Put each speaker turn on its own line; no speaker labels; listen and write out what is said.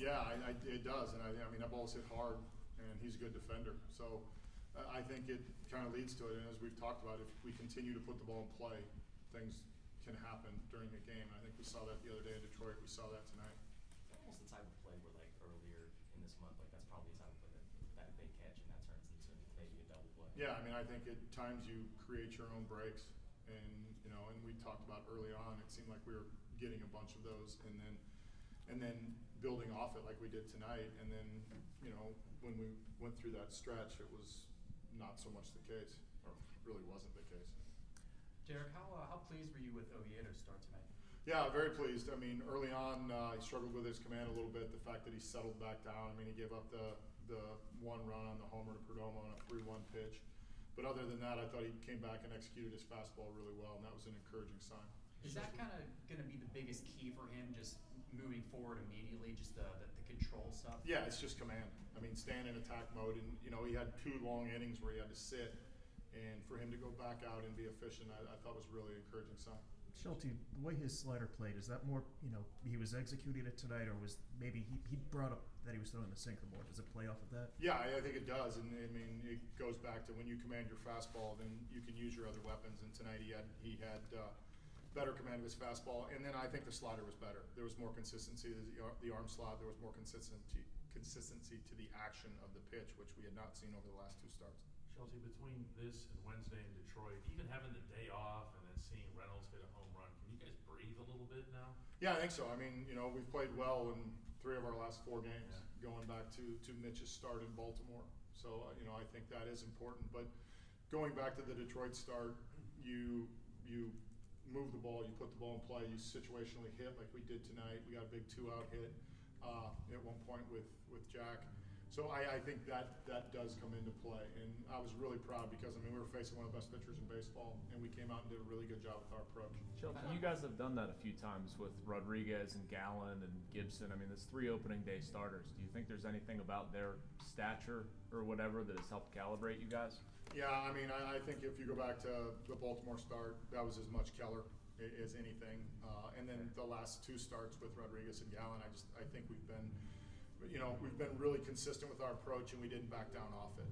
Yeah, it does, and I mean that ball's hit hard, and he's a good defender. So I think it kind of leads to it. And as we've talked about, if we continue to put the ball in play, things can happen during a game. And I think we saw that the other day in Detroit. We saw that tonight.
Almost the type of play where, like, earlier in this month, like, that's probably the type of play that big catch and that turns into maybe a double play.
Yeah, I mean, I think at times you create your own breaks, and and we talked about early on. It seemed like we were getting a bunch of those, and then building off it like we did tonight. And then when we went through that stretch, it was not so much the case, or really wasn't the case.
Derek, how pleased were you with Oviedo's start tonight?
Yeah, very pleased. I mean, early on, he struggled with his command a little bit. The fact that he settled back down. I mean, he gave up the one run on the homer to Perdomo on a 3-1 pitch. But other than that, I thought he came back and executed his fastball really well, and that was an encouraging sign.
Is that kind of going to be the biggest key for him, just moving forward immediately, just the control stuff?
Yeah, it's just command. I mean, staying in attack mode, and he had 2 long innings where he had to sit, and for him to go back out and be efficient, I thought was really an encouraging sign.
Shelton, the way his slider played, is that more, he was executing it tonight, or was maybe he brought up that he was throwing the sinker more? Does it play off of that?
Yeah, I think it does, and I mean, it goes back to when you command your fastball, then you can use your other weapons, and tonight he had better command of his fastball, and then I think the slider was better. There was more consistency to the arm slot. There was more consistency to the action of the pitch, which we had not seen over the last 2 starts.
Shelton, between this and Wednesday in Detroit, even having the day off and then seeing Reynolds hit a home run, can you guys breathe a little bit now?
Yeah, I think so. I mean, we've played well in 3 of our last 4 games, going back to Mitch's start in Baltimore. So, I think that is important. But going back to the Detroit start, you move the ball, you put the ball in play, you situationally hit like we did tonight. We got a big 2-out hit at one point with Jack. So I think that does come into play, and I was really proud because we were facing one of the best pitchers in baseball, and we came out and did a really good job with our approach.
Shelton, you guys have done that a few times with Rodriguez and Gallen and Gibson. I mean, there's 3 opening day starters. Do you think there's anything about their stature or whatever that has helped calibrate you guys?
Yeah, I mean, I think if you go back to the Baltimore start, that was as much Keller as anything, and then the last 2 starts with Rodriguez and Gallen, I think we've been really consistent with our approach, and we didn't back down off it.